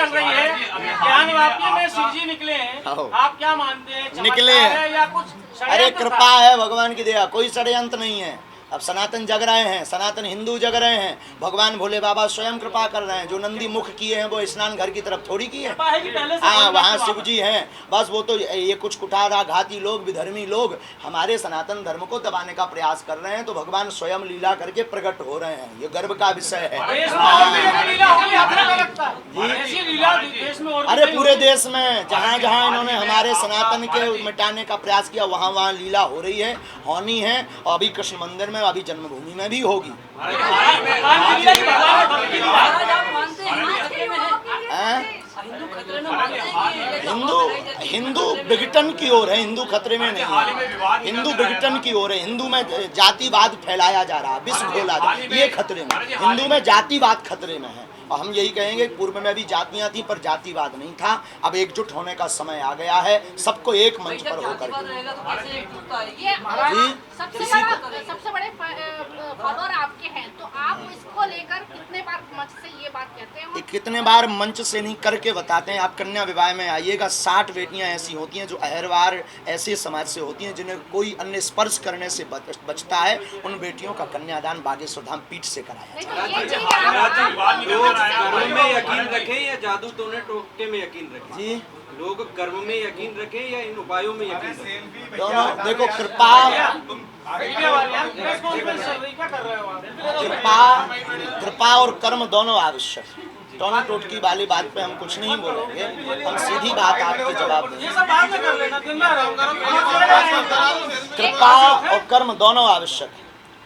चल रही है, ज्ञानवापी में शिव जी निकले हैं, आप क्या मानते हैं? निकले हैं या कुछ अरे षड्यंत्र कृपा था? है भगवान की दया, कोई षड्यंत्र नहीं है। अब सनातन जग रहे हैं, सनातन हिंदू जग रहे हैं, भगवान भोले बाबा स्वयं कृपा कर रहे हैं। जो नंदी मुख किए हैं वो स्नान घर की तरफ थोड़ी किए कृपा है कि पहले से हाँ, भोले वहाँ बाबा? शिव जी हैं। बस वो तो ये कुछ कुठारा घाती लोग, विधर्मी लोग हमारे सनातन धर्म को दबाने का प्रयास कर रहे हैं, तो भगवान स्वयं लीला करके प्रकट हो रहे हैं। ये गर्व का विषय है। देश में और भी एक लीला होगी, आपको क्या लगता है? ऐसी लीला देश में और भी अरे कई पूरे होगी। देश में जहाँ जहाँ इन्होंने हमारे सनातन के मिटाने का प्रयास किया, वहाँ वहाँ लीला हो रही है, होनी है। और अभी कृष्ण मंदिर में, अभी जन्मभूमि में भी होगी। भगवान की लीला की भगवान भक्त की लीला। महाराज आप मानते हैं हिंदू खतरे में है? हैं? हिंदू खतरे में मानते हैं कि हिंदू हिंदू विघटन की ओर है, हिंदू खतरे में नहीं है। हिंदू विघटन की ओर है। हिंदू में जातिवाद फैलाया जा रहा है, विश्व खोला जा रहा है, ये खतरे में। हिंदू में जातिवाद खतरे में है। और हम यही कहेंगे, पूर्व में भी जातियां थी पर जातिवाद नहीं था। अब एकजुट होने का समय आ गया है, सबको एक मंच पर होकर जातिवाद रहेगा तो कैसे एकजुटता आएगी? ये जी, सबसे बड़े फॉलोअर आपके हैं, तो आप इसको लेकर कितने बार मंच से ये बात कहते हैं? कितने बार मंच से नहीं करके बताते हैं। आप कन्या विवाह में आइएगा, 60 बेटियां ऐसी होती हैं जो अहरवार ऐसे समाज से होती हैं जिन्हें कोई अन्य स्पर्श करने से बचता है। उन बेटियों का कन्यादान बागेश्वर धाम पीठ से कराया नहीं, जाता है। तो ये चीज़ आप- लोग कर्म में यकीन रखें या जादू टोने टोटके में यकीन रखें? जी, लोग कर्म में यकीन रखें या इन उपायों में यकीन रखें? दोनों देखो, कृपा मीडिया वाले आप प्रेस कॉन्फ्रेंस चल रही, क्या कर रहे हो आप? कृपा और कर्म दोनों आवश्यक है। टोना टोटकी वाली बात पे हम कुछ नहीं बोलेंगे, हम सीधी बात आपके जवाब ये देंगे। सब बाद में कर लेना, दिन में रहूंगा। कृपा और कर्म दोनों आवश्यक है।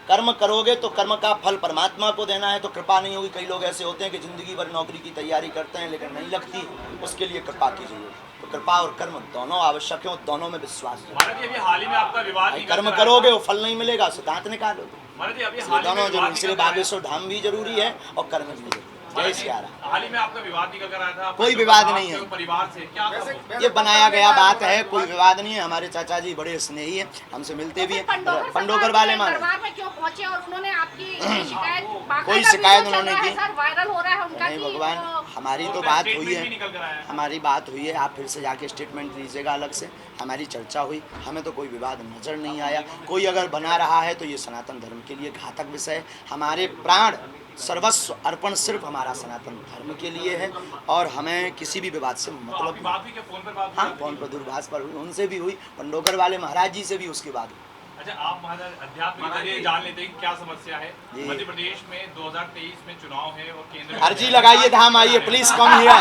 कर्म करोगे तो कर्म का फल परमात्मा को देना है, तो कृपा नहीं होगी। कई लोग ऐसे होते हैं कि जिंदगी भर नौकरी की तैयारी करते हैं लेकिन नहीं लगती, उसके लिए कृपा की जरूरत है। तो कृपा और कर्म दोनों आवश्यक है और दोनों में विश्वास है। महाराज जी अभी हाल ही में आपका विवाद भाई, निकल कर्म कर करोगे वो फल नहीं मिलेगा, सिद्धांत निकालो। महाराज जी अभी इसलिए हाल ही में दोनों जरूरी, विवाद इसलिए निकल कर आया। बागेश्वर धाम भी जरूरी है और कर्म भी जरूरी है। जय श्री राम। हाल ही में आपका विवाद निकल कर आया था। कोई विवाद नहीं है। परिवार से क्या ये बनाया गया बात है, कोई विवाद नहीं है। हमारे चाचा जी बड़े स्नेही हैं, हमसे मिलते भी हैं। पंडोकर वाले माने दरबार में क्यों पहुंचे और उन्होंने आपकी शिकायत कोई शिकायत उन्होंने की सर, वायरल हो रहा है उनका नहीं। कि भगवान, वो- हमारी तो बात हुई भी है, निकल कर आया है। हमारी बात हुई है। आप फिर से जाके स्टेटमेंट दीजिएगा अलग से। हमारी चर्चा हुई, हमें तो कोई विवाद नजर नहीं आया। कोई अगर बना रहा है तो ये सनातन धर्म के लिए घातक विषय है। हमारे प्राण सर्वस्व अर्पण सिर्फ हमारा सनातन धर्म के लिए है और हमें किसी भी विवाद से मतलब आपकी बात हुई क्या? फोन पर बात हाँ, हुई? फोन पर दूरभाष पर हुई, उनसे भी हुई। पंडोकर वाले महाराज जी से भी उसके बाद हुई। अच्छा, आप महाराज अध्यात्म के जरिए जान लेते हैं कि क्या समस्या है। जी। मध्य प्रदेश में 2023 में चुनाव है और केंद्र में अर्जी लगाइए, धाम आइए, please come here.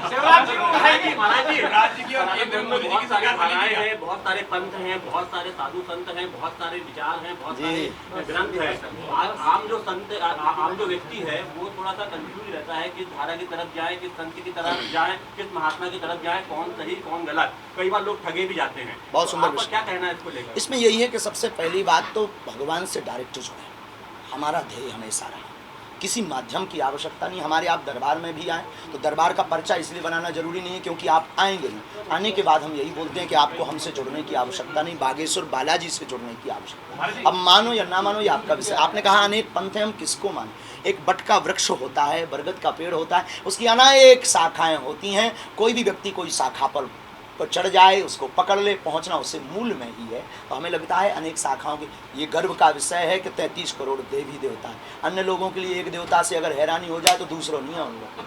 Shivraj ji को बताइए। शिवराज जी की और केंद्र में मोदी जी की बहुत सारे सरकार बनी धाराएं है। हैं, बहुत सारे पंथ हैं, बहुत सारे साधु संत हैं, बहुत सारे विचार हैं, बहुत जी। सारे ग्रंथ हैं। आम जो संत, आम जो व्यक्ति है वो थोड़ा सा कंफ्यूज रहता है किस धारा की तरफ जाए, किस संत की तरफ जाए, किस महात्मा की तरफ जाए, कौन सही कौन गलत। कई बार लोग ठगे भी जाते हैं। बहुत सुंदर आपका विषय। क्या कहना है इसको लेकर? इसमें यही है कि सबसे पहली बात तो भगवान से डायरेक्ट जुड़े, हमारा ध्येय हमेशा रहा। किसी माध्यम की आवश्यकता नहीं। हमारे आप दरबार में भी आए तो दरबार का पर्चा इसलिए बनाना जरूरी नहीं है क्योंकि आप आएंगे ही। आने के बाद हम यही बोलते हैं कि आपको हमसे जुड़ने की आवश्यकता नहीं, बागेश्वर बालाजी से जुड़ने की आवश्यकता है। अब मानो या ना मानो ये आपका विषय। आपने कहा अनेक पंथ हैं, हम किसको माने। एक बट का वृक्ष होता है, बरगद का पेड़ होता है, उसकी अनेक शाखाएं होती हैं। कोई भी व्यक्ति कोई शाखा पर चढ़ जाए, उसको पकड़ ले, पहुंचना उससे मूल में ही है। तो हमें लगता है अनेक शाखाओं की ये गर्व का विषय है कि 33 करोड़ देवी देवता है। अन्य लोगों के लिए एक देवता से अगर हैरानी हो जाए तो दूसरों नहीं है उन लोग।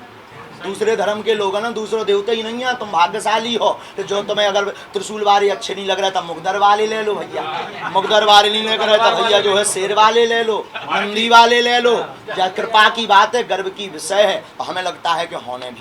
दूसरे धर्म के लोग है ना, दूसरों देवता ही नहीं है। तुम भाग्यशाली हो कि जो तुम्हें अगर त्रिशूल वाले अच्छे नहीं लग रहे तो मुगदर वाले ले लो भैया, मुगदर वाले नहीं लग रहे तो भैया जो है शेर वाले ले लो, नंदी वाले ले लो। या कृपा की बात है, गर्व की विषय है और हमें लगता है कि होने भी